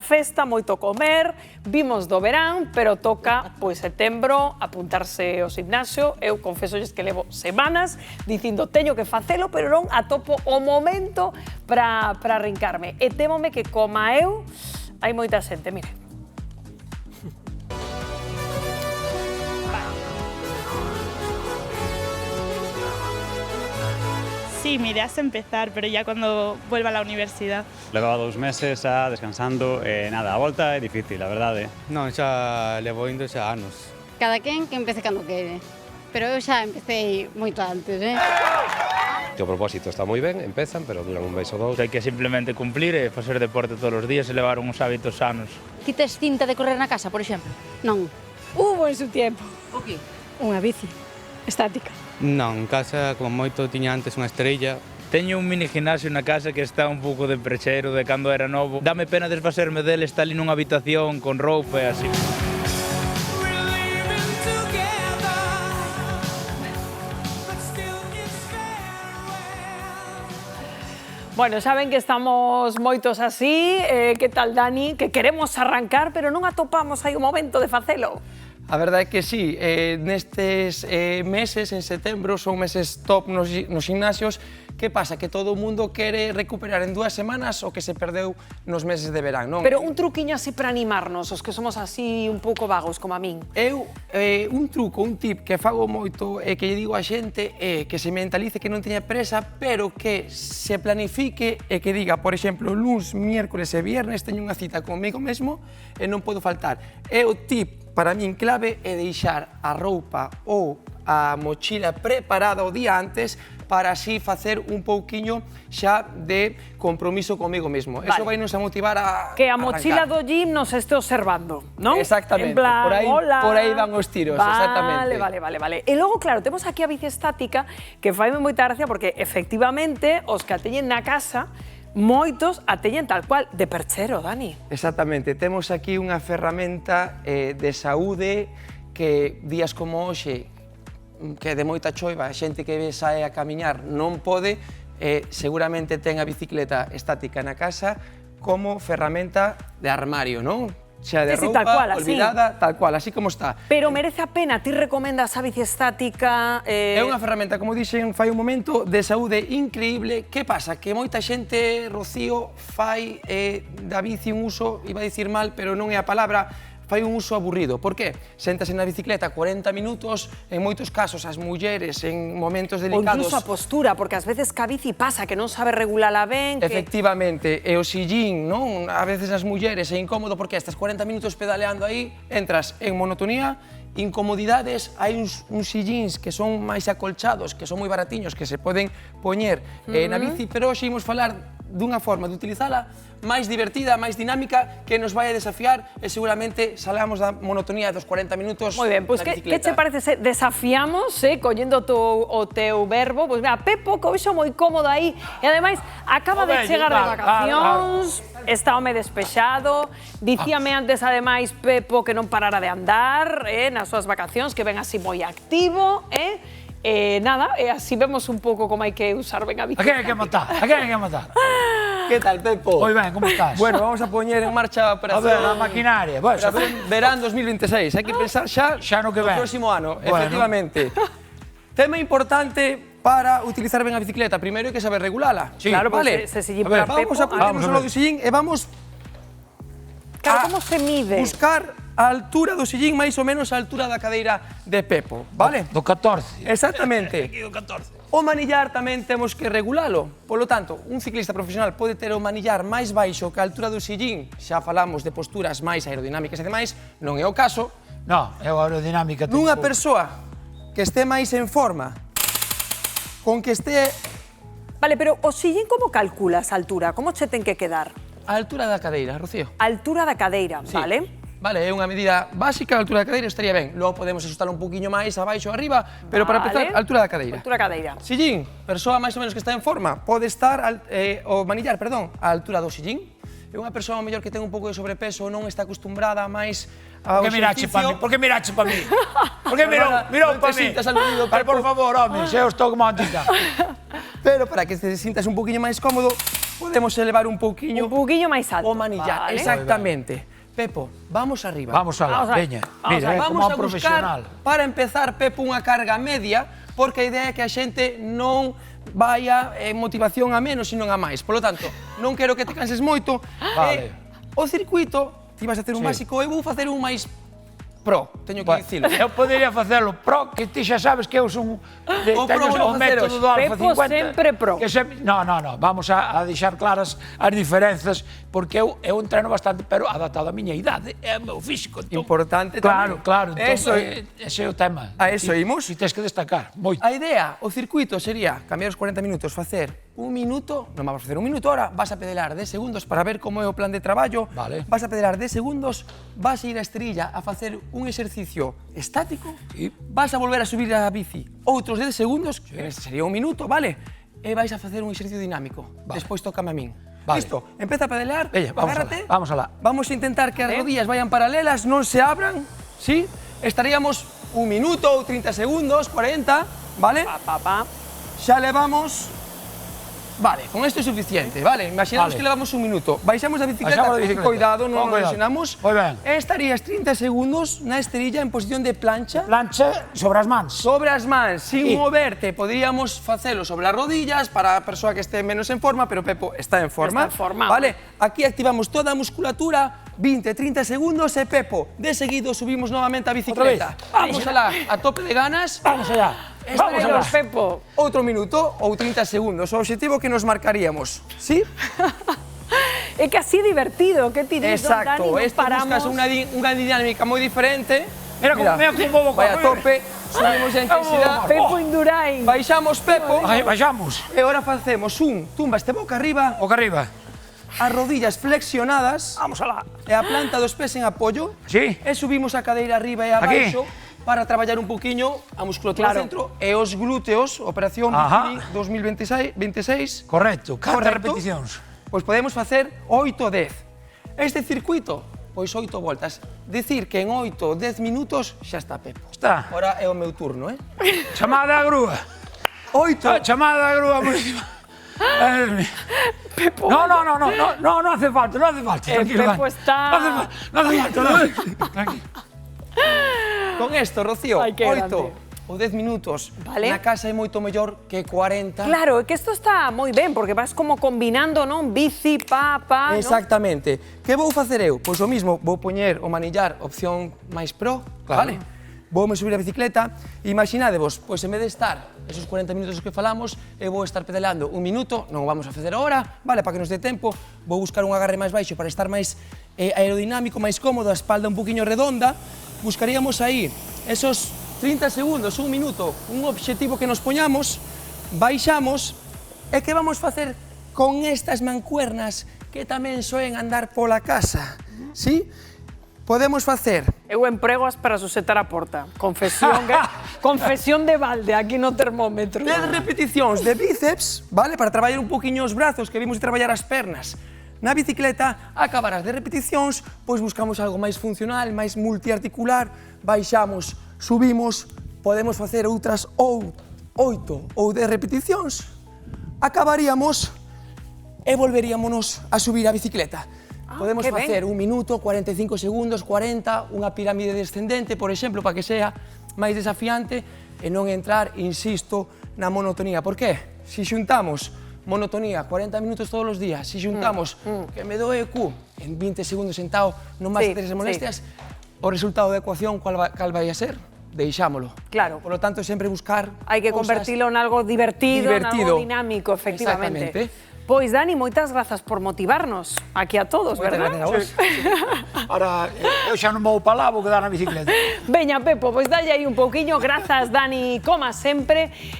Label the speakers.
Speaker 1: festa, moito comer, vimos do verán, pero toca, pois, setembro, apuntarse ao gimnasio. Eu confesolles que levo semanas dicindo teño que facelo, pero non atopo o momento para arrincarme. E témome que, coma eu, hai moita xente, mire.
Speaker 2: Sí, me iré a empezar, pero ya cuando vuelva a la universidad.
Speaker 3: Levaba 2 meses descansando e nada, a volta é difícil, a verdade.
Speaker 4: Non, xa levo indo xa anos.
Speaker 5: Cada quen que empece cando quere, pero eu xa empecé moito antes,
Speaker 6: O propósito está moi ben, empezan, pero duran un mes ou dous.
Speaker 7: Hai que simplemente cumplir e facer deporte todos os días e levar uns hábitos sanos.
Speaker 8: Ti tes cinta de correr na casa, por exemplo?
Speaker 5: Non.
Speaker 9: Hubo en su tiempo.
Speaker 8: O que?
Speaker 9: Unha bici estática.
Speaker 4: Non, en casa, como moito, tiña antes unha estrella.
Speaker 7: Teño un mini gimnasio na casa que está un pouco de precheiro de cando era novo. Dame pena desfacerme dele, está ali nunha habitación con roupa e así.
Speaker 1: Bueno, saben que estamos moitos así, que tal, Dani? Que queremos arrancar, pero non atopamos aí o momento de facelo.
Speaker 10: A verdade é que sí, nestes meses, en setembro, son meses top nos gimnasios. Que pasa? Que todo o mundo quere recuperar en 2 semanas o que se perdeu nos meses de verán, non?
Speaker 1: Pero un truquiño así para animarnos, os que somos así un pouco vagos, como a min.
Speaker 10: Eu, un truco, un tip que fago moito e que lle digo a xente é que se mentalice que non teña presa, pero que se planifique e que diga, por exemplo, luns, miércoles e viernes teño unha cita comigo mesmo e non podo faltar. É o tip para min clave é deixar a roupa ou a mochila preparada o día antes para así facer un pouquiño xa de compromiso comigo mesmo. Vale. Eso vai nos a motivar a
Speaker 1: que a mochila do gym nos este observando, non?
Speaker 10: Exactamente,
Speaker 1: en plan,
Speaker 10: por aí van os tiros, exactamente.
Speaker 1: Vale. E logo, claro, temos aquí a bici estática que faime moita gracia porque efectivamente os que a teñen na casa moitos a teñen tal cual, de perchero, Dani.
Speaker 10: Exactamente, temos aquí unha ferramenta de saúde que días como hoxe, que de moita choiva, a xente que sae a camiñar non pode, seguramente ten a bicicleta estática na casa como ferramenta de armario, non? Xa de roupa,
Speaker 1: tal cual,
Speaker 10: olvidada, tal cual, así como está.
Speaker 1: Pero merece a pena, ti recomendas a bici estática?
Speaker 10: É unha ferramenta, como dixen fai un momento, de saúde increíble. Que pasa? Que moita xente, Rocío, fai da bici un uso, iba a dicir mal, pero non é a palabra, fai un uso aburrido. Por qué? Séntase na bicicleta 40 minutos, en moitos casos as mulleres en momentos delicados...
Speaker 1: Ou incluso a postura, porque ás veces que a bici pasa, que non sabe regulala ben...
Speaker 10: Efectivamente, e o sillín, non? A veces as mulleres é incómodo porque estás 40 minutos pedaleando aí, entras en monotonía, incomodidades, hai uns sillíns que son máis acolchados, que son moi baratiños, que se poden poñer na bici, pero hoxe imos falar dunha forma de utilizala máis divertida, máis dinámica, que nos vai a desafiar e seguramente salamos da monotonía dos 40 minutos
Speaker 1: Moi ben, pois que che parece se desafiamos, collendo o teu verbo? Pois mira, Pepo, que hoxe moi cómodo aí, e ademais acaba de chegar de vacacións, está home despexado, dicíame antes ademais Pepo que non parara de andar nas súas vacacións, que ven así moi activo, nada, así vemos un pouco como hai que usar ben a bici.
Speaker 11: A quen hai que matar? A quen hai que matar?
Speaker 10: Que tal, Pepo?
Speaker 11: Moi ben, como estás?
Speaker 10: Bueno, vamos a poñer en marcha a operación...
Speaker 11: A ver, a maquinaria.
Speaker 10: Verán 2026, hai que pensar xa
Speaker 11: no que ven.
Speaker 10: No próximo ano, efectivamente. Tema importante para utilizar ben a bicicleta. Primeiro hai que saber regulala.
Speaker 1: Sí, claro,
Speaker 10: vale.
Speaker 1: Se sillín para Pepo...
Speaker 10: Vamos a ponernos o do sillín e vamos...
Speaker 1: Claro, como se mide?
Speaker 10: Buscar a altura do sillín, máis ou menos a altura da cadeira de Pepo, vale?
Speaker 11: Do 14.
Speaker 10: Exactamente.
Speaker 11: Aquí do 14.
Speaker 10: O manillar tamén temos que regulalo. Polo tanto, un ciclista profesional pode ter o manillar máis baixo que a altura do sillín. Xa falamos de posturas máis aerodinámicas e demais, non é o caso.
Speaker 11: Non, é a aerodinámica.
Speaker 10: Nunha persoa que este máis en forma, con que este...
Speaker 1: Vale, pero o sillín como calculas a altura? Como che ten que quedar?
Speaker 10: A altura da cadeira, Rocío.
Speaker 1: A altura da cadeira, sí. Vale?
Speaker 10: Vale, é unha medida básica, a altura da cadeira estaría ben. Logo podemos ajustar un poquinho máis abaixo ou arriba, pero para empezar, a altura da cadeira.
Speaker 1: Altura da cadeira.
Speaker 10: Sillín, persoa máis ou menos que está en forma, pode estar, o manillar, perdón, a altura do sillín. É unha persoa mellor que ten un pouco de sobrepeso, non está acostumbrada máis ao exercicio.
Speaker 11: Por que mirache pa mí? Por que mirou pa mí? Por favor, home, se eu estou como antica.
Speaker 10: Pero para que te sintas un poquinho máis cómodo, podemos elevar un pouquiño
Speaker 1: máis alto.
Speaker 10: o manillar,
Speaker 1: vale.
Speaker 10: exactamente. Pepo, vamos arriba.
Speaker 11: Vamos alá, veña. Mira, como
Speaker 10: vamos
Speaker 11: un
Speaker 10: a
Speaker 11: profesional.
Speaker 10: buscar, para empezar, Pepo, unha carga media, porque a idea é que a xente non vaya motivación a menos, sino a máis. Polo tanto, non quero que te canses moito.
Speaker 11: Vale.
Speaker 10: O circuito, ti vas a hacer un básico, eu vou facer un máis pro, teño que dicilo.
Speaker 11: Eu podería facelo pro, que ti xa sabes que eu son
Speaker 10: O pro vou
Speaker 11: o método
Speaker 10: faceros.
Speaker 11: do Alfa
Speaker 1: Pepo
Speaker 11: 50.
Speaker 1: sempre pro.
Speaker 11: Que no, vamos a deixar claras as diferenzas, porque eu entreno bastante, pero adaptado á miña idade, é o meu físico. Entón,
Speaker 10: Importante
Speaker 11: claro,
Speaker 10: tamén.
Speaker 11: claro, entón,
Speaker 10: Eso
Speaker 11: ese é o tema.
Speaker 10: A eso imos.
Speaker 11: E tens que destacar, moito.
Speaker 10: A idea, o circuito sería cambiar os 40 minutos, facer un minuto, non vamos a facer un minuto ahora, vas a pedalar 10 segundos para ver como é o plan de traballo,
Speaker 11: Vale.
Speaker 10: vas a pedalar 10 segundos, vas a ir a estrella a facer un exercicio estático,
Speaker 11: Sí.
Speaker 10: vas a volver a subir a bici outros 10 segundos, que este sería un minuto, vale? E vais a facer un exercicio dinámico, despois tócame a min.
Speaker 11: Vale.
Speaker 10: Listo, empeza a pedalar,
Speaker 11: Veña, vamos
Speaker 10: agárrate,
Speaker 11: alá, vamos alá.
Speaker 10: Vamos a intentar que as rodillas vayan paralelas, non se abran, ¿sí? Estaríamos un minuto ou 30 segundos, 40, ¿vale? Xa levamos... Vale, con esto é suficiente, vale? Imaginamos que levamos un minuto. Baixamos a bicicleta,
Speaker 11: Baixamos a bicicleta.
Speaker 10: con cuidado, non nos
Speaker 11: Con cuidado.
Speaker 10: lesionamos.
Speaker 11: Moi ben.
Speaker 10: Estarías 30 segundos na esterilla en posición de plancha.
Speaker 11: Plancha sobre as mans.
Speaker 10: Sobre as mans, sin
Speaker 11: Sí.
Speaker 10: moverte. Podríamos facelo sobre as rodillas para a persoa que este menos en forma, pero Pepo está en forma.
Speaker 1: Está en forma,
Speaker 10: Vale, aquí activamos toda a musculatura, 20, 30 segundos e Pepo, de seguido subimos novamente a bicicleta. Vamos alá, a tope de ganas.
Speaker 11: Vamos allá. Vamos
Speaker 10: Estaremos,
Speaker 11: allá.
Speaker 1: Pepo.
Speaker 10: Outro minuto ou 30 segundos, o objetivo que nos marcaríamos, ¿sí?
Speaker 1: É que así divertido, que ti dices,
Speaker 10: Exacto,
Speaker 1: Dani, nos
Speaker 10: este buscas unha dinámica moi diferente.
Speaker 11: Mira como vou
Speaker 10: vai a tope, subimos a intensidade.
Speaker 1: Pepo Indurain.
Speaker 10: Baixamos, Pepo.
Speaker 11: Baixamos.
Speaker 10: E ahora facemos tumba este boca arriba,
Speaker 11: Boca arriba.
Speaker 10: as rodillas flexionadas
Speaker 11: Vamos alá.
Speaker 10: e a planta dos pés en apoio.
Speaker 11: Sí.
Speaker 10: E subimos a cadeira arriba e
Speaker 11: Aquí.
Speaker 10: abaixo para traballar un poquinho a musculatura
Speaker 1: Claro.
Speaker 10: centro e os glúteos, operación
Speaker 11: Ajá.
Speaker 10: Bikini 2026.
Speaker 11: Correcto. Canta
Speaker 10: Correcto.
Speaker 11: repeticións.
Speaker 10: Pois podemos facer 8 o 10. Este circuito, pois 8 voltas. Dicir que en 8 o 10 minutos xa está Pepo.
Speaker 11: Está.
Speaker 10: Ahora é o meu turno,
Speaker 11: Chamada a grúa.
Speaker 10: 8.
Speaker 11: Chamada a grúa municipal.
Speaker 1: Pepo.
Speaker 11: No hace falta, no hace falta. Tranquilo,
Speaker 1: Pepo
Speaker 11: Dani.
Speaker 1: está...
Speaker 11: No hace falta, Tranquilo.
Speaker 10: Con esto, Rocío,
Speaker 1: Ai, que
Speaker 10: 8
Speaker 1: grande.
Speaker 10: ou 10 minutos
Speaker 1: Vale.
Speaker 10: na casa é moito mellor que 40.
Speaker 1: Claro, é que isto está moi ben, porque vas como combinando, non? Bici, pa,
Speaker 10: Exactamente. Que vou facer eu? Pois o mismo, vou poñer o manillar opción máis pro,
Speaker 11: Claro.
Speaker 10: vale? Voume subir a bicicleta, imaginadevos, pois en vez de estar esos 40 minutos que falamos, eu vou estar pedalando un minuto, non o vamos a facer ahora, vale, para que nos dé tempo, vou buscar un agarre máis baixo para estar máis aerodinámico, máis cómodo, a espalda un poquinho redonda, buscaríamos aí esos 30 segundos, un minuto, un obxectivo que nos poñamos, baixamos, e que vamos facer con estas mancuernas que tamén soen andar pola casa, sí? Podemos facer
Speaker 1: Eu empregoas para sujetar a porta. Confesión de balde aquí no termómetro.
Speaker 10: 10 repeticións de bíceps, vale? Para traballar un poquinho os brazos, que vimos de traballar as pernas. Na bicicleta, acabarás de repeticións, pois buscamos algo máis funcional, máis multiarticular, baixamos, subimos, podemos facer outras 8 ou 10 repeticións, acabaríamos e volveríamos a subir a bicicleta. Podemos
Speaker 1: que ben.
Speaker 10: facer un minuto, 45 segundos, 40, unha pirámide descendente, por exemplo, para que sea máis desafiante e non entrar, insisto, na monotonía. Por qué? Si xuntamos monotonía, 40 minutos todos os días, si xuntamos que me doe o cu en 20 segundos sentado, non máis
Speaker 1: Sí,
Speaker 10: de 3 molestias, o resultado da ecuación cal vai a ser? Deixámolo.
Speaker 1: Claro.
Speaker 10: Por lo tanto, sempre buscar
Speaker 1: Hai que
Speaker 10: cousas
Speaker 1: convertilo en algo divertido, en algo dinámico, efectivamente.
Speaker 10: Exactamente.
Speaker 1: Pois, Dani, moitas grazas por motivarnos aquí a todos, verdad?
Speaker 10: Gracias a vos.
Speaker 11: Ahora, eu xa non vou para lá, vou quedar na bicicleta.
Speaker 1: Veña, Pepo, pois dalle aí un pouquiño. Grazas, Dani, como sempre.